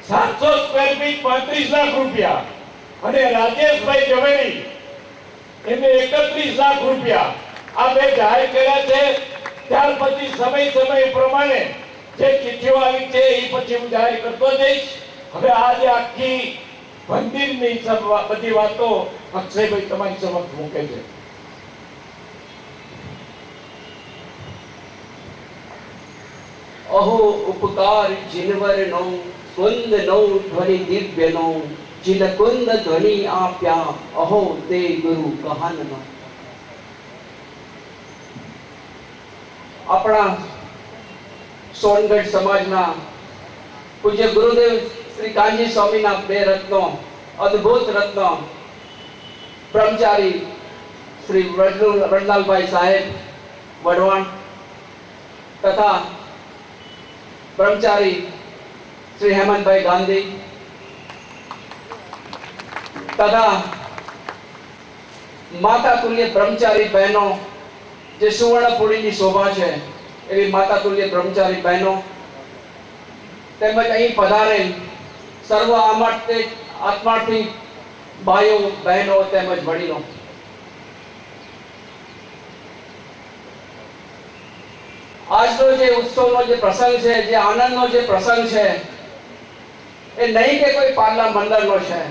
700 square feet 35 lakh રૂપિયા અને રાજેશભાઈ ઝવેરી એમને 31 લાખ રૂપિયા આ બે જાહેર કર્યા છે। ત્યાર પછી સમય પ્રમાણે જે ચિઠ્ઠીઓ આવી છે એ પછી હું જાહેર કરતો જઈશ। હવે આજે આખી મંદિરની બધી વાતો અક્ષયભાઈ તમારી સમક્ષ મૂકે છે। अहो उपकार जिनवर नो कुंद नो ध्वनि दिव्य नो जिन कुंद ध्वनि आप्या अहो ते गुरु कहन नो। अपना सोनगढ़ समाजना पूज्य गुरुदेव श्री कांजी स्वामी ना बे रत्नों अद्भुत रत्नों ब्रह्मचारी श्री वडलाल भाई साहेब वडवाण तथा ब्रह्मचारी श्री हेमंत भाई गांधी तथा माता तुल्य ब्रह्मचारी बहनों जे सुवर्णपुरी की शोभा है एवं माता तुल्य ब्रह्मचारी बहनों तेमज अहीं पधारेल सर्व आत्मार्थी भाइयों बहनों तेमज वडीलों आज जो उत्सव नो जो प्रसंग है जो आनंद नो जो प्रसंग है ये नहीं के कोई पार्ला मंडल नो है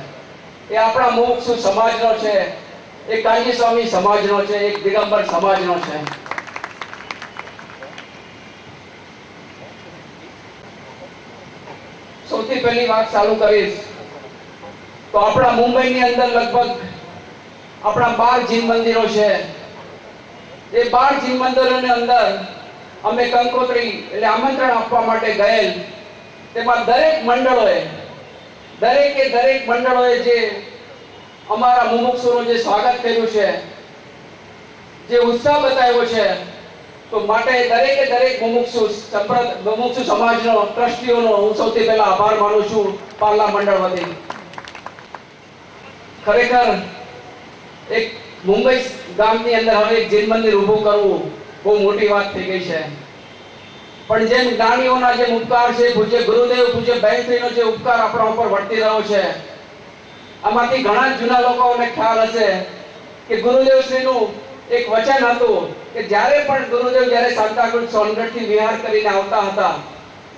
ये अपना मुमुक्षु समाज नो है एक कांजी स्वामी समाज नो है एक दिगंबर समाज नो है। સૌથી પહેલી વાત ચાલુ કરીશ તો આપણા મુંબઈની અંદર લગભગ આપણા 12 જીન મંદિરો છે। એ 12 જીન મંદિરોની અંદર અમે કંકોત્રી એટલે આમંત્રણ આપવા માટે ગયેલ તેમાં દરેક મંડળોએ જે અમારા મુમુક્ષુનો જે સ્વાગત કર્યું છે જે ઉત્સાહ બતાવ્યો છે તો માટે દરેક મુમુક્ષુ સમાજનો ટ્રસ્ટીઓનો હું સૌથી પહેલા આભાર માનું છું પાર્લા મંડળ વતી। ખરેખર એક મુંબઈ ગામની અંદર હવે એક જીન મંદિર ઊભું કરવું બહુ મોટી વાત થઈ ગઈ છે પણ જેમ જ્ઞાનીઓના જે ઉપકાર છે પૂજ્ય ગુરુદેવ પૂજ્ય બહેનશ્રીનો જે ઉપકાર આપણા ઉપર વર્તી રહ્યો છે આમાંથી ઘણા જૂના લોકોને ખ્યાલ હશે કે ગુરુદેવશ્રીનું એક વચન હતું કે જ્યારે પણ ગુરુદેવ જ્યારે સાંતાક્રુઝ સોનગઢથી વિહાર કરીને આવતા હતા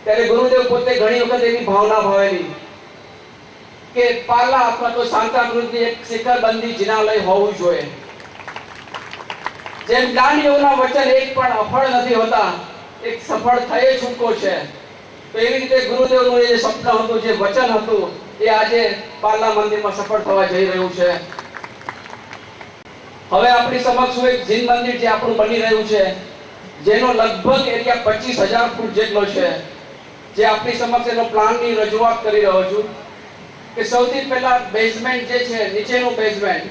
ત્યારે ગુરુદેવ પોતે ઘણી વખત એવી ભાવના ભાવેલી કે પાર્લા અથવા તો સાંતાક્રુઝની એક શિખરબંધી જિનાલય હોવું જોઈએ। જેમ જ્ઞાનીઓના વચન એક પણ અફળ નથી હોતા એક સફળ થયે છૂટકો છે તો એવી રીતે ગુરુદેવનું જે સપનું હતું જે વચન હતું એ આજે પાર્લા મંદિરમાં સફળ થવા જઈ રહ્યું છે। હવે આપણી સમક્ષ એક જીન મંદિર જે આપણું બની રહ્યું છે જેનો લગભગ એરિયા 25,000 ફૂટ જેટલો છે જે આપણી સમક્ષ એનો પ્લાનની રજૂઆત કરી રહ્યો છું કે સૌથી પહેલા બેઝમેન્ટ જે છે નીચેનું બેઝમેન્ટ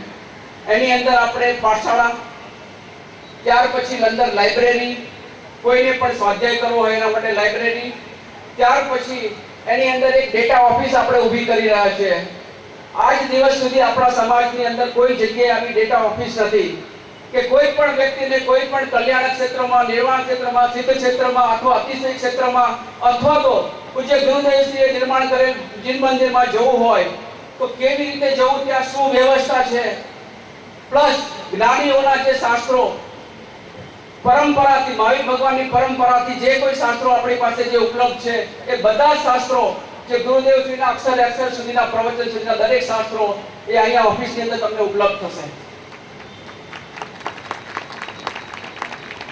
એની અંદર આપણે પાઠશાળા ત્યાર પછી અંદર લાઇબ્રેરી કોઈને પણ સ્વાધ્યાય કરવો હોય એના માટે લાઇબ્રેરી ત્યાર પછી એની અંદર એક ડેટા ઓફિસ આપણે ઊભી કરી રહ્યા છે। આજ દિવસ સુધી આપણા સમાજની અંદર કોઈ જગ્યાએ આવી ડેટા ઓફિસ નથી કે કોઈ પણ વ્યક્તિને કોઈ પણ કલ્યાણ ક્ષેત્રમાં નિર્માણ ક્ષેત્રમાં સિદ્ધ ક્ષેત્રમાં અથવા અતિશય ક્ષેત્રમાં અથવા તો પૂજ્ય ગુરુદેવશ્રીએ નિર્માણ કરેલ જીન મંદિરમાં જવું હોય તો કેવી રીતે જવું ત્યાં શું વ્યવસ્થા છે પ્લસ જ્ઞાનીઓના જે શાસ્ત્રો પરંપરાથી મહાવીર ભગવાનની પરંપરાથી જે કોઈ શાસ્ત્રો આપણી પાસે જે ઉપલબ્ધ છે એ બધા શાસ્ત્રો જે ગુરુદેવશ્રીના અક્ષર અક્ષર સુધીના પ્રવચન સુધીના દરેક શાસ્ત્રો એ અહીંયા ઓફિસની અંદર તમને ઉપલબ્ધ થશે।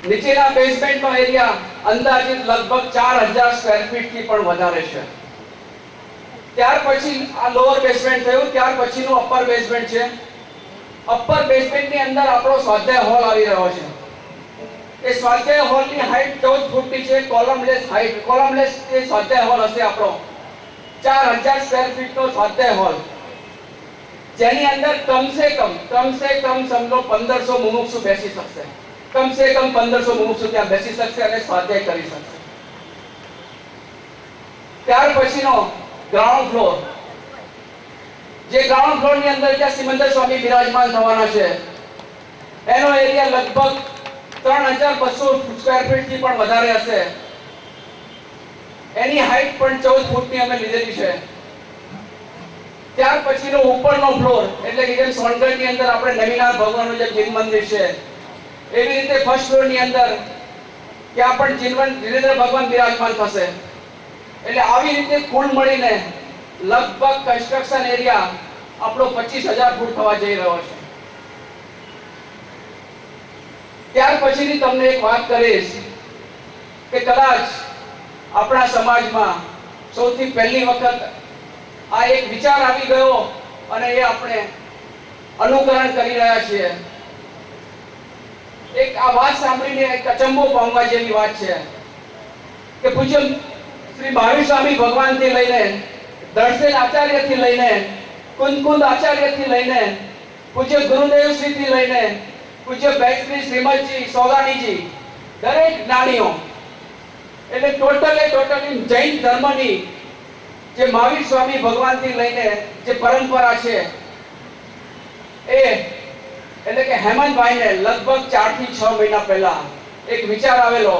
નીચેના બેઝમેન્ટનો એરિયા અંદાજિત લગભગ 4000 સ્ક્વેર ફીટથી પણ વધારે છે। ત્યાર પછી આ લોઅર બેઝમેન્ટ થયું ત્યાર પછીનું અપર બેઝમેન્ટ છે। અપર બેઝમેન્ટની અંદર આપણો સ્વાધ્યાય હોલ આવી રહ્યો છે। એ સ્વાધ્યાય હોલની હાઈટ 14 ફૂટની છે કોલમલેસ એ સ્વાધ્યાય હોલ હશે આપણો 4000 સ્ક્વેર ફીટનો સ્વાધ્યાય હોલ જેની અંદર કમ से कम समझो 1500 મુમુક્ષુ બેસી શકશે। कम से कम 1500 મુમુક્ષુ ત્યાં બેસી શકશે અને સ્વાધ્યાય કરી શકશે। ત્યાર પછીનો ગ્રાઉન્ડ ફ્લોર જે ગ્રાઉન્ડ ફ્લોરની અંદર જ્યાં સિમંદર સ્વામી બિરાજમાન થવાના છે એનો એરિયા લગભગ 3200 સ્ક્વેર ફીટથી પણ વધારે હશે। એની હાઈટ પણ 14 ફૂટની અમે લીધેલી છે। ત્યાર પછીનો ઉપરનો ફ્લોર એટલે કે જેમ સોનગઢની અંદર આપણે નવીનાથ ભગવાનનું જે જીન મંદિર છે એવી રીતે ફર્સ્ટ ફ્લોર ની અંદર ત્યાં પણ જીનેન્દ્ર ભગવાન બિરાજમાન થશે. એટલે આવી રીતે કુલ મળીને લગભગ કન્સ્ટ્રક્શન એરિયા આપણો 25,000 ફૂટ થવા જઈ રહ્યો છે. ત્યાર પછીની તમને એક વાત કરીશ કે કદાચ આપણા સમાજમાં સૌથી પહેલી વખત આ એક વિચાર આવી ગયો અને એ આપણે અનુકરણ કરી રહ્યા છીએ. એક આ વાત સાંભળીને એક અચંબો પામવા જેવી વાત છે કે પૂજ્ય શ્રી મહાવીર સ્વામી ભગવાનથી લઈને દર્શન આચાર્યથી લઈને કુંદ આચાર્યથી લઈને પૂજ્ય ગુરુદેવ શ્રીથી લઈને પૂજ્ય બેશ્રી શ્રીમદજી સોગાણીજી દરેક જ્ઞાનીઓ એટલે ટોટલી જૈન ધર્મની જે મહાવીર સ્વામી ભગવાનથી લઈને જે પરંપરા છે એ એટલે કે હેમંતભાઈને લગભગ 4 થી 6 મહિના પહેલા એક વિચાર આવેલો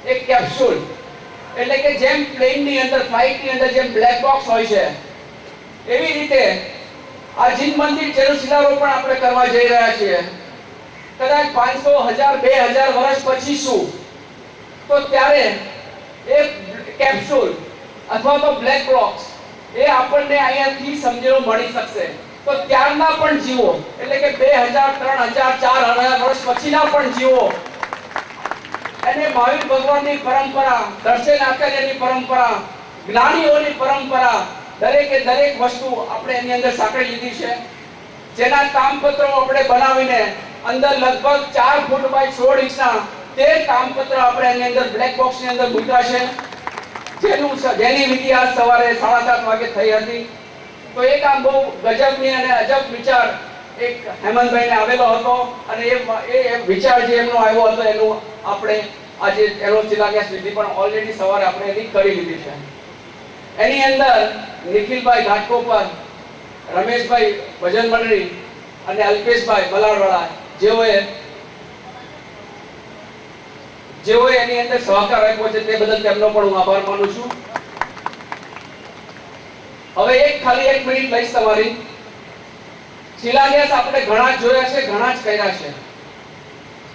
એક કેપ્સ્યુલ એટલે કે જેમ પ્લેનની અંદર ફ્લાઇટની અંદર જેમ બ્લેક બોક્સ હોય છે એવી રીતે આ જીન મંદિર જેનું શિલારોપણ આપણે કરવા જઈ રહ્યા છીએ. કદાચ 500, 1000, 2000 વર્ષ પછી શું તો ત્યારે એ કેપ્સ્યુલ અથવા તો બ્લેક બોક્સ એ આપણને અહીંયાથી સમજણો મળી શકશે. તો ત્યારના પણ જીવો એટલે કે 2000, 3000, 4000 વર્ષ પછીના પણ જીવો અને મહાવીર ભગવાનની પરંપરા, દર્શન આચાર્યની પરંપરા, જ્ઞાનીઓની પરંપરા દરેકે દરેક વસ્તુ આપણે એની અંદર સાંકળી લીધી છે. જેના તામપત્રો આપણે બનાવીને અંદર લગભગ 4 ફૂટ બાય 16 ઇંચના 13 તામપત્ર આપણે એની અંદર બ્લેક બોક્સની અંદર મૂક્યા છે. જેની વિધિ આજ સવારે 7:30 વાગે થઈ હતી. તો એક આ બહુ ગજબની અને અજબ વિચાર એક હેમંતભાઈને આવેલો હતો અને એ વિચાર જે એમનો આવ્યો હતો એનું આપણે આજે એનો શિલાન્યાસ વિધિ પણ ઓલરેડી સવારે આપણે એની કરી લીધી છે. એની અંદર નિખિલભાઈ ઘાટકોપર, રમેશભાઈ ભજન મંડળી અને અલ્પેશભાઈ બલાડવાળા જેઓએ એની અંદર સહકાર આપ્યો છે તે બદલ તેમનો પણ હું આભાર માનું છું. હવે ખાલી 1 મિનિટ લઈશ તમારી. શિલાન્યાસ આપણે ઘણા જોયા છે, ઘણા જ કર્યા છે,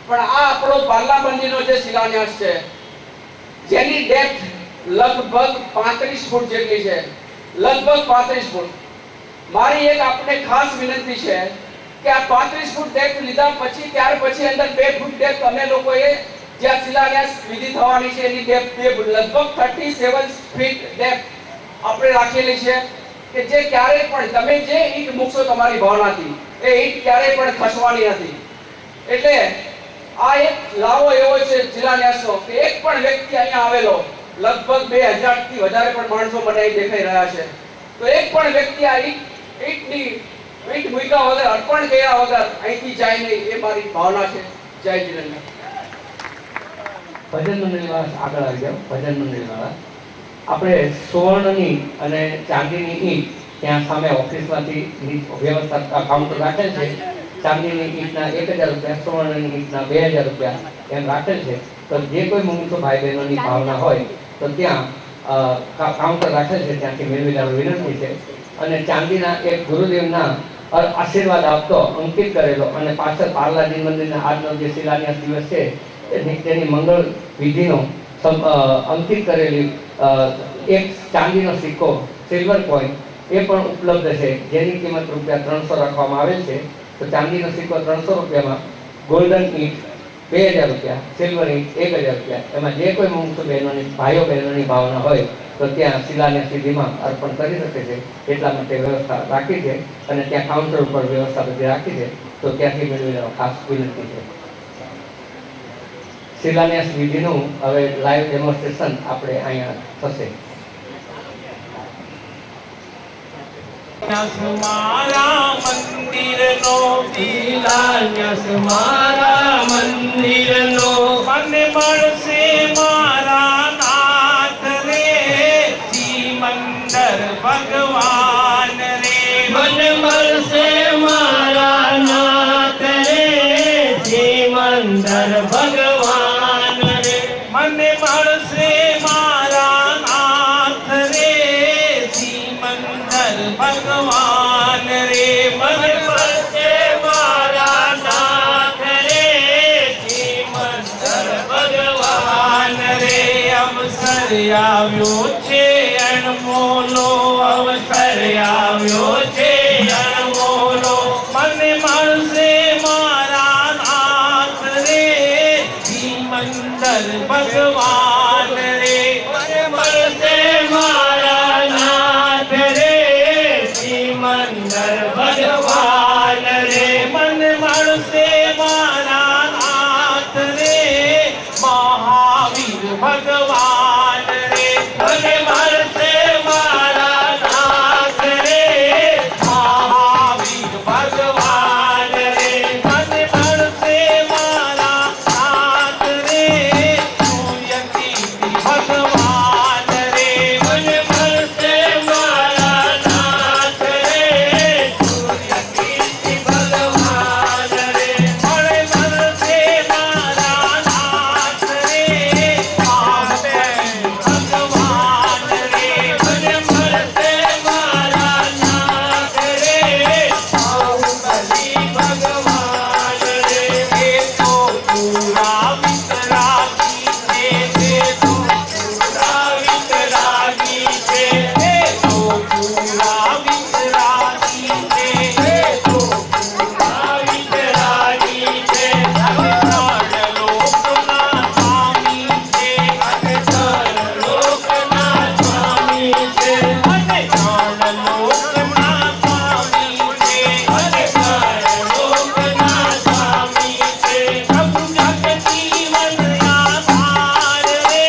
પણ આ આપણો પાર્લા મંદિરનો જે શિલાન્યાસ છે જેની ડેપ્થ લગભગ 35 ફૂટ જેટલી છે, લગભગ 35 ફૂટ. મારી એક આપણે ખાસ વિનંતી છે કે આ 35 ફૂટ ડેપ્થ લીધા પછી ત્યાર પછી અંદર 2 ફૂટ ડેપ્થ અમે લોકોએ જ્યાં શિલાન્યાસ વિધિ થવાની છે એની ડેપ્થ લગભગ 37 ફીટ ડેપ્થ આપણે રાખેલી છે કે જે ક્યારે પણ તમે જે ઈંટ મૂકશો તમારી ભાવનાથી એ ઈંટ ક્યારે પણ ખસવાની નથી. એટલે આ એક લાવો એવો છે શિલાન્યાસનો કે એક પણ વ્યક્તિ અહીંયા આવેલો લગભગ 2000 થી વધારે પણ માણસો મને અહીં દેખાઈ રહ્યા છે તો એક પણ વ્યક્તિ આ ઈંટ મૂક્યા વગર અર્પણ કર્યા વગર અહીંથી જાય નહીં એ મારી ભાવના છે. જય જીનેન્દ્ર. ભજન મંડળીવાળા આગળ આવી જાઓ. ભજન મંડળીવાળા આપણે સુવર્ણની અને ચાંદીની ઈંટ ત્યાં સામે ઓફિસમાંથી વ્યવસ્થા કાઉન્ટર રાખેલ છે. ચાંદીની ઈંટના 1000 રૂપિયા, સુવર્ણની ઈંટના 2000 રૂપિયા એમ રાખેલ છે. તો જે કોઈ મુમુક્ષુ ભાઈ બહેનોની ભાવના હોય તો ત્યાં કાઉન્ટર રાખેલ છે, ત્યાંથી મેળવી લેવાની વિનંતી છે. અને ચાંદીના એક ગુરુદેવના આશીર્વાદ આપતો અંકિત કરેલો અને પાછળ પાર્લા જીન મંદિરના આજનો જે શિલાન્યાસ દિવસ છે તેની મંગળ વિધિનો અંકિત કરેલી એક ચાંદીનો સિક્કો, સિલ્વર કોઈન એ પણ ઉપલબ્ધ છે, જેની કિંમત ₹300 રાખવામાં આવેલ છે. તો ચાંદીનો સિક્કો 300 રૂપિયામાં, ગોલ્ડન ઈંટ 2000 રૂપિયા, સિલ્વર ઈંટ 1000 રૂપિયા. એમાં જે કોઈ મુમુક્ષુ બહેનોની, ભાઈઓ બહેનોની ભાવના હોય તો ત્યાં શિલાન્યાસ વિધિમાં અર્પણ કરી શકે છે. એટલા માટે વ્યવસ્થા રાખી છે અને ત્યાં કાઉન્ટર ઉપર વ્યવસ્થા બધી રાખી છે. તો ત્યાંથી મેળવી લેવા ખાસ વિનંતી છે. શિલાન્યાસ વિધિનું હવે લાઈવ ડેમોન્સ્ટ્રેશન આપણે અહીંયા થશે. મારા મંદિરનો શિલાન્યાસ મારા મંદિરનો મને મળશે મારા નાથ રે સિમંદર ભગવાન રે મને મળશે મારા નાથ રે સિમંદર ભગવાન રે મને મળશે મારા નાથ રે સિમંદર ભગવાન રે મન મળશે મારા નાથ રે શ્રીમંદર ભગવાન રે અવસર આવ્યો છે અણમોલો અવસર આવ્યો છે અણમોલો મને મળશે મારા નાથ રે શ્રીમંદર ભગવાન રે મને મળશે મારા નાથ રે શ્રીમંદર ભગવાન રે મને મળશે મારા નાથ રે મહાવીર ભગવાન રે મને મળશે મારા નાથ રે મહાવીર ભગવાન રે મને મળશે મારા નાથ રે સૂર્યકીર્તિ ભગવાન રે મને મળશે મારા નાથ રે સૂર્યકીર્તિ ભગવાન રે મને મળશે મારા નાથ રે મહાદેવ ભગવાન રે મને મળશે મારા નાથ રે બાહુબલી ભગવાન રે એ તો પૂરા વિતરાગી છે એ તો પૂરા વિતરાગી છે એ તો પૂરા વિતરાગી છે એ તો પૂરા વિતરાગી છે અને ત્રણ લોકના સ્વામી છે અને ત્રણ લોકના સ્વામી છે અને ત્રણ લોકના સ્વામી છે અને ત્રણ લોકના સ્વામી છે પ્રભુ જગજીવન આધાર રે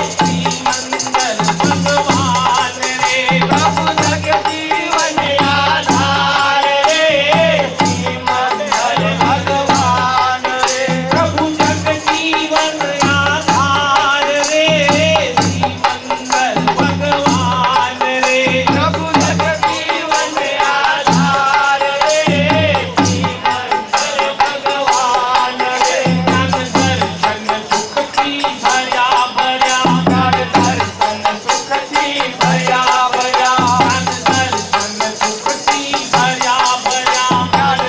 શ્રીમંદર ભગવાન રે પ્રભુ જગજીવન આધાર રે શ્રીમંદર ભગવાન રે પ્રભુ જગજીવન આધાર રે શ્રીમંદર ભગવાન રે પ્રભુ જગજીવન આધાર રે શ્રીમંદર ભગવાન રે જ્ઞાન દર્શન સુખથી ભર્યા ભર્યા જ્ઞાન દર્શન સુખથી ભર્યા ભર્યા જ્ઞાન દર્શન સુખથી ભર્યા ભર્યા જ્ઞાન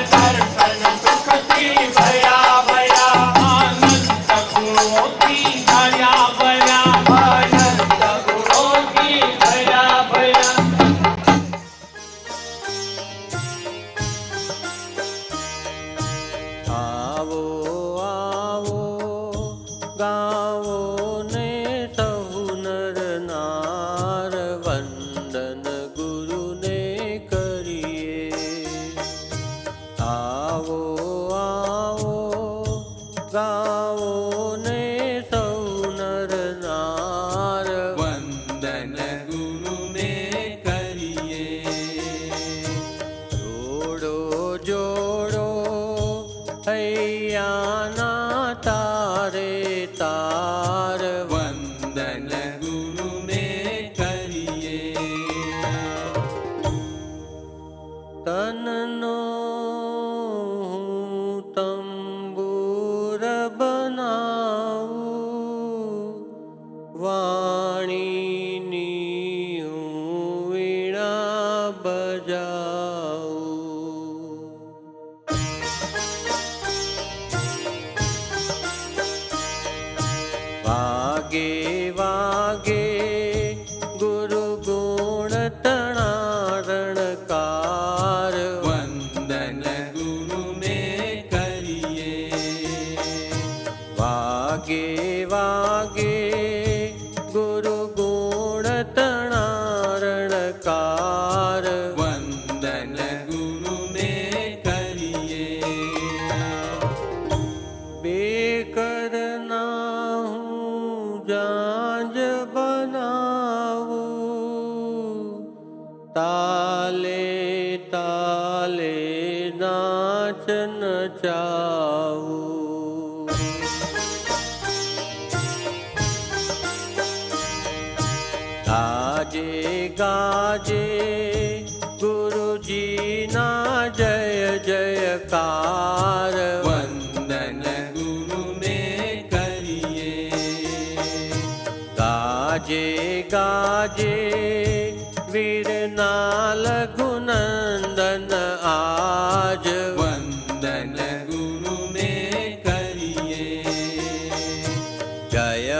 દર્શન સુખથી ભર્યા ભર્યા આનંદ ગુણોથી ભર્યા ભર્યા આનંદ ગુણોથી ભર્યા ભર્યા આવો આવો ગાવો ને સહુ નર નાર વંદન ગુરુને કરીએ આવો આવો ગાવો ને સહુ નર નાર વંદન ગુરુને કરીએ જોડો જોડો હૈયાના તારે તાર વંદન ગુરુને કરીએ તનનો હું તંબુર બનાવું વાણીની હું વીણા બજાવું વાગે વાગે ગુરુ ગુણ તણારણકાર વંદન ગુરુને કરીએ વાગે વાગે ગુરુ ગુણ તણારણકાર વંદન ગુરુને કરીએ બેકરના હું જાંજ બનાવું તાલે તાલે નાચ નચાવું ગાજે ગાજે ગુરુજીના જય જયકાર વંદન ગુરુને કરીએ ગાજે ગાજે વીરના લઘુ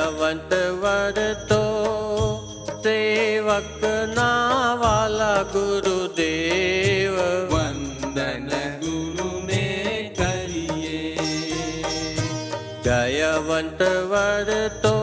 દયાવંત વરતો સેવક ના વાલા ગુરુદેવ વંદન ગુરુને કરીએ દયાવંત વરતો